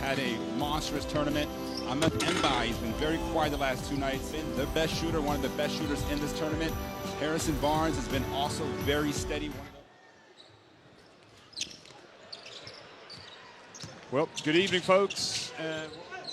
had a monstrous tournament. Ahmed Mbai, he's been very quiet the last 2 nights. Been the best shooter, one of the best shooters in this tournament. Harrison Barnes has been also very steady. Well, good evening, folks.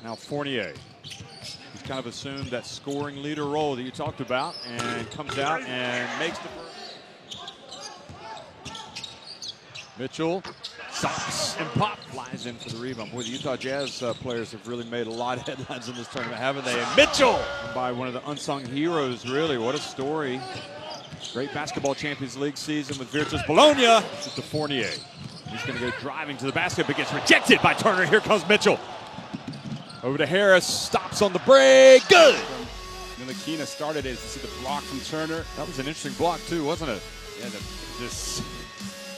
Now Fournier. He's kind of assumed that scoring leader role that you talked about and comes out and makes the first. Mitchell stops and pop, flies in for the rebound. Boy, the Utah Jazz players have really made a lot of headlines in this tournament, haven't they? And Mitchell, by one of the unsung heroes, really. What a story. Great basketball Champions League season with Virtus Bologna. This is to Fournier. He's going to go driving to the basket, but gets rejected by Turner. Here comes Mitchell. Over to Harris, stops on the break, good! Ntilikina started it. You see the block from Turner. That was an interesting block too, wasn't it? Yeah,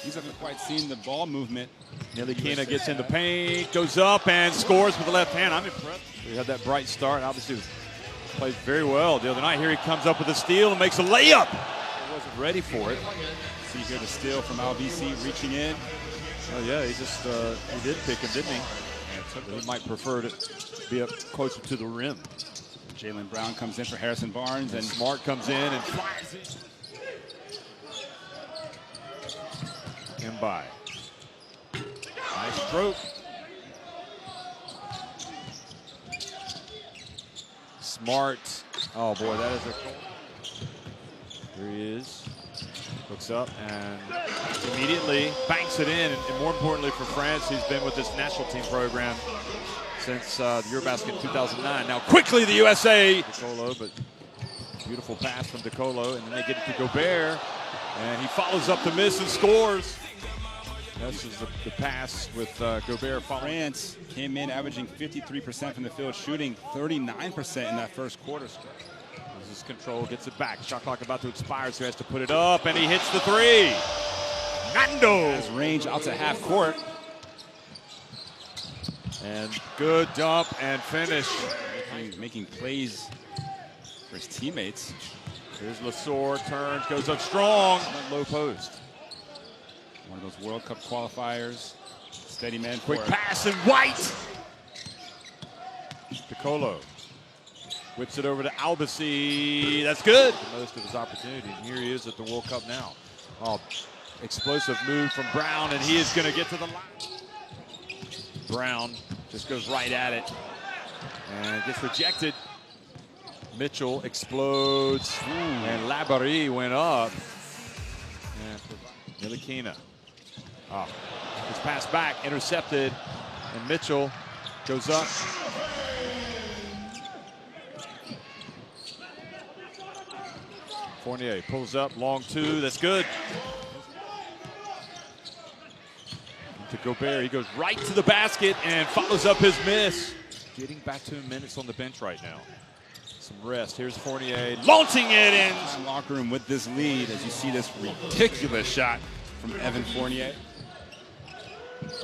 these haven't quite seen the ball movement. Ntilikina gets in the paint, goes up and scores with the left hand. I'm impressed. He had that bright start. Obviously, played very well the other night. Here he comes up with a steal and makes a layup. He wasn't ready for it. See here the steal from Alvisi reaching in. Oh yeah, he just he did pick him, didn't he? He might prefer to be up closer to the rim. Jaylen Brown comes in for Harrison Barnes, and Smart comes in and flies in. Mbai. Nice stroke. Smart. Oh boy, that is a. Here he is. Looks up and immediately banks it in. And more importantly for France, he's been with this national team program since the Eurobasket in 2009. Now quickly the USA. DeColo, but beautiful pass from DeColo. And then they get it to Gobert. And he follows up the miss and scores. This is the pass with Gobert following. France came in averaging 53% from the field, shooting 39% in that first quarter stretch. Loses control, gets it back. Shot clock about to expire, so he has to put it up, and he hits the three. Nando has range out to half court. And good dump and finish. Making plays for his teammates. Here's Lasor, turns, goes up strong. Low post. One of those World Cup qualifiers. Steady man. Quick pass and White. DeColo whips it over to Albasi. That's good. Most of his opportunity. And here he is at the World Cup now. Oh, explosive move from Brown, and he is going to get to the line. Brown just goes right at it and gets rejected. Mitchell explodes, and Labaree went up. And Ntilikina. Oh, his pass back, intercepted, and Mitchell goes up. Fournier pulls up, long two, that's good. To Gobert, he goes right to the basket and follows up his miss. Getting back 2 minutes on the bench right now. Some rest, here's Fournier, launching it in. Locker room with this lead as you see this ridiculous shot from Evan Fournier.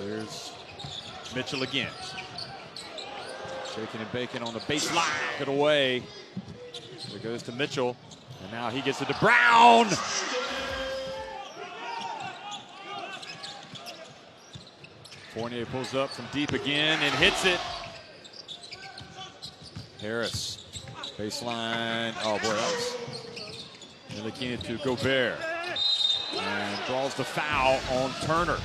There's Mitchell again. Shaking and baking on the baseline. Get away. There goes to Mitchell. And now he gets it to Brown. Fournier pulls up from deep again and hits it. Harris. Baseline. Oh boy, that was Ntilikina to Gobert. And draws the foul on Turner.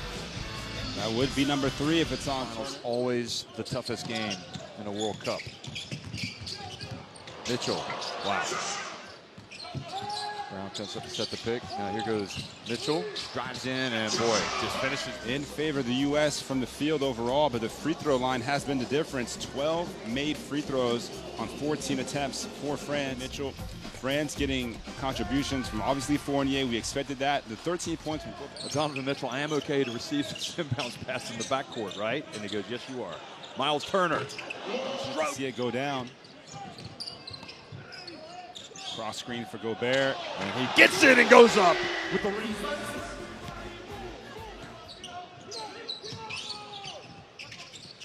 That would be number 3 if it's on. It's always the toughest game in a World Cup. Mitchell, wow. Brown comes up to set the pick. Now here goes Mitchell, drives in, and boy, just finishes. In favor of the U.S. from the field overall, but the free throw line has been the difference. 12 made free throws on 14 attempts for France. Mitchell, France getting contributions from obviously Fournier. We expected that. The 13 points from Donovan Mitchell, I am okay to receive this inbounds pass in the backcourt, right? And he goes, yes, you are. Miles Turner. See it go down. Cross screen for Gobert. And he gets it and goes up with the lead.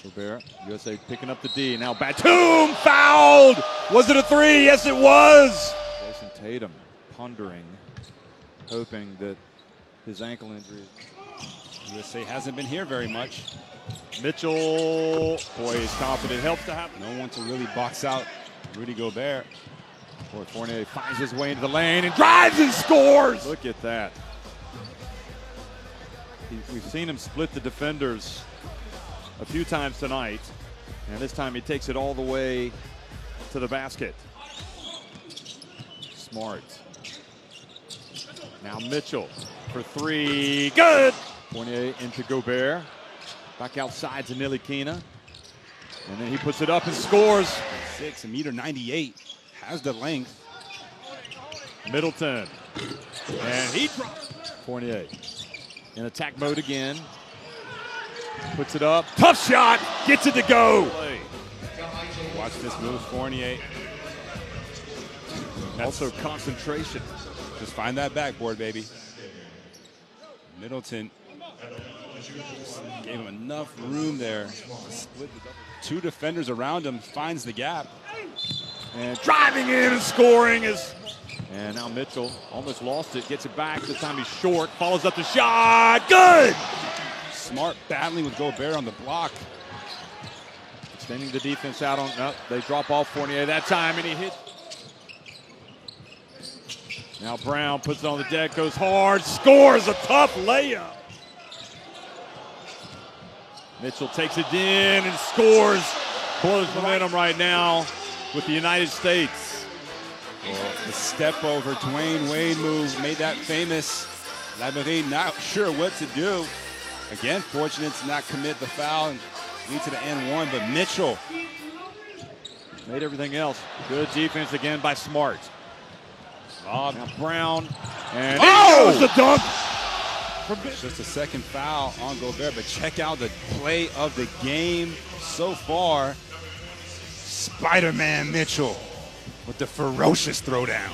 Gobert, USA picking up the D. Now Batum fouled. Was it a 3? Yes, it was. Jason Tatum pondering, hoping that his ankle injury. USA hasn't been here very much. Mitchell, boy, he's confident. Helps to have No one to really box out Rudy Gobert. Boy, Fournier finds his way into the lane and drives and scores. Look at that. We've seen him split the defenders a few times tonight, and this time he takes it all the way to the basket. Smart. Now Mitchell for three. Good! Fournier into Gobert. Back outside to Ntilikina. And then he puts it up and scores. 1.98 has the length. Middleton. And he drops. Fournier in attack mode again. Puts it up. Tough shot. Gets it to go. Watch this move, Fournier. Also concentration. Just find that backboard, baby. Middleton gave him enough room there to split the double. Two defenders around him, finds the gap. And driving in and scoring is. And now Mitchell almost lost it, gets it back. This time he's short, follows up the shot. Good! Smart battling with Gobert on the block. Extending the defense out on. No, they drop off Fournier that time, and he hits. Now Brown puts it on the deck, goes hard, scores a tough layup. Mitchell takes it in and scores. Blows momentum right now with the United States. Well, the step over Dwayne Wade move made that famous. Laberie not sure what to do. Again, fortunate to not commit the foul and lead to the N1, but Mitchell made everything else. Good defense again by Smart. Now Brown, and oh! goes the dunk. It's just a second foul on Gobert, but check out the play of the game so far. Spider-Man Mitchell with the ferocious throwdown.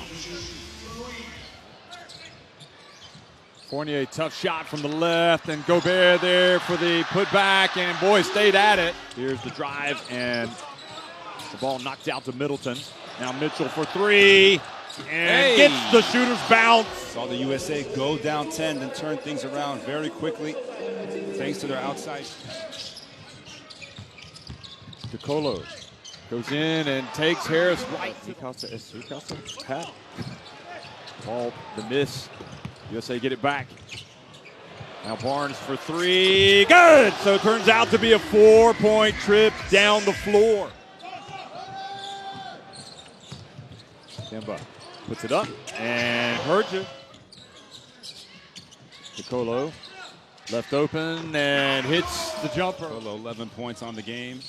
Fournier, tough shot from the left, and Gobert there for the putback, and boy, stayed at it. Here's the drive, and the ball knocked out to Middleton. Now Mitchell for three. And gets the shooter's bounce. Saw the USA go down 10 and turn things around very quickly thanks to their outside. DeColo goes in and takes Harris right. Pat. Ball, the miss. USA get it back. Now Barnes for three. Good! So it turns out to be a 4-point trip down the floor. Kemba puts it up and heard you. DeColo left open and hits the jumper. DeColo 11 points on the game.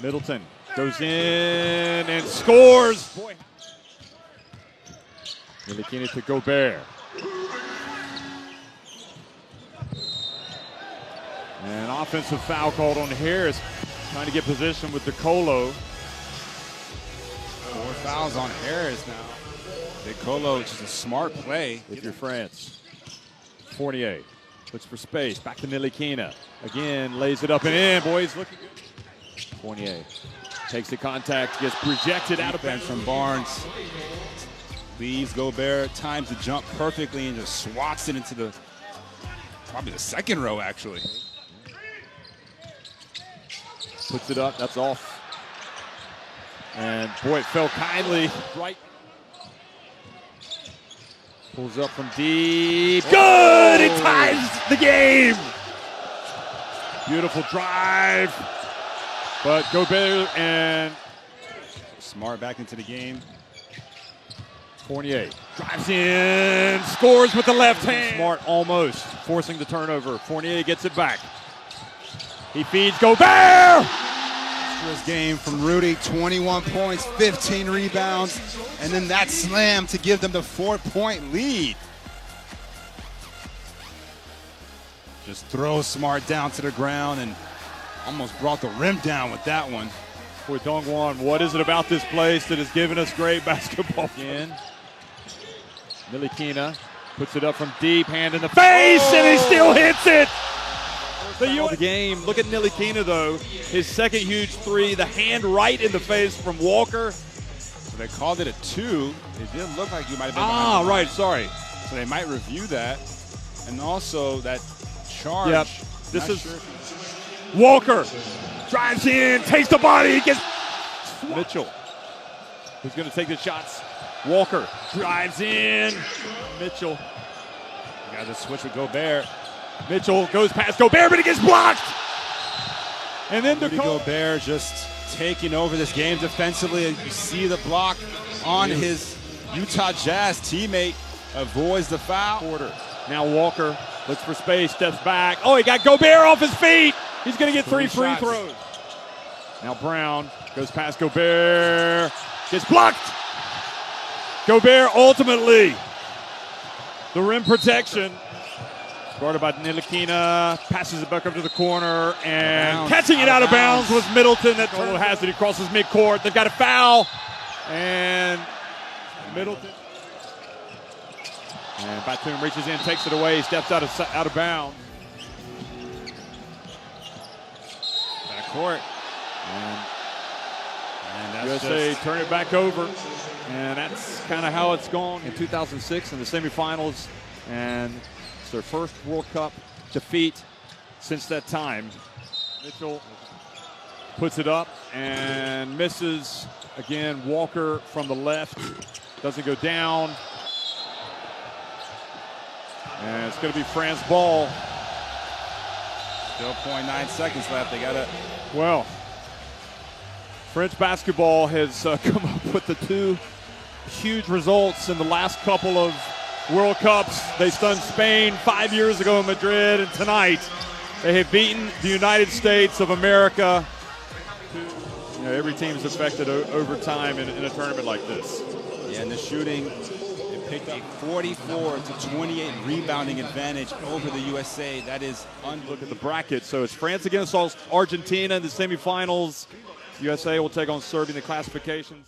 Middleton goes in and scores. Boy. Ntilikina to Gobert. An offensive foul called on Harris, trying to get position with DeColo. 4 fouls on Harris now. DeColo, just a smart play. If you're France. Fournier looks for space. Back to Ntilikina. Again, lays it up and in. Boys looking good. Fournier takes the contact, gets projected out of bounds from Barnes. Leaves Gobert, times the jump perfectly and just swats it into the, probably the second row actually. Puts it up, that's off. And boy, it fell kindly right. Pulls up from deep. Good! It ties the game! Beautiful drive. But Gobert and Smart back into the game. Fournier drives in, scores with the left hand. Smart almost forcing the turnover. Fournier gets it back. He feeds Gobert! This game from Rudy, 21 points, 15 rebounds, and then that slam to give them the 4-point lead. Just throws Smart down to the ground and almost brought the rim down with that one. Boy, DongGuan, what is it about this place that has given us great basketball? Again, Ntilikina puts it up from deep, hand in the face, and he still hits it! The game. Look at Ntilikina, though. His second huge three, the hand right in the face from Walker. So they called it a 2. It did look like you might have been behind the line. Sorry. So they might review that. And also that charge. Yep. This is. Sure. Walker drives in, takes the body, gets Mitchell, who's going to take the shots. Walker drives in. Mitchell. You got to switch with Gobert. Mitchell goes past Gobert, but he gets blocked. And then Rudy Gobert just taking over this game defensively. You see the block on his Utah Jazz teammate. Avoids the foul. Porter. Now Walker looks for space, steps back. Oh, he got Gobert off his feet. He's going to get three free throws. Now Brown goes past Gobert. Gets blocked. Gobert ultimately. The rim protection. Guarded by Ntilikina. Passes it back up to the corner. And catching it out of bounds was Middleton. That total has it. He crosses midcourt. They've got a foul. And Middleton. And Batum reaches in, takes it away, steps out of bounds. Backcourt. And that's USA turn it back over. And that's kind of how it's gone in 2006 in the semifinals. And it's their first World Cup defeat since that time. Mitchell puts it up and misses. Again, Walker from the left. Doesn't go down. And it's going to be France ball. Still 0.9 seconds left. They got to. Well, French basketball has come up with the two huge results in the last couple of World Cups. They stunned Spain 5 years ago in Madrid, and tonight they have beaten the United States of America. You know, every team is affected over time in a tournament like this. Yeah, and the shooting. Picked up 44-28 rebounding advantage over the USA. That is Look at the bracket. So it's France against Argentina in the semifinals. USA will take on Serbia in the classifications.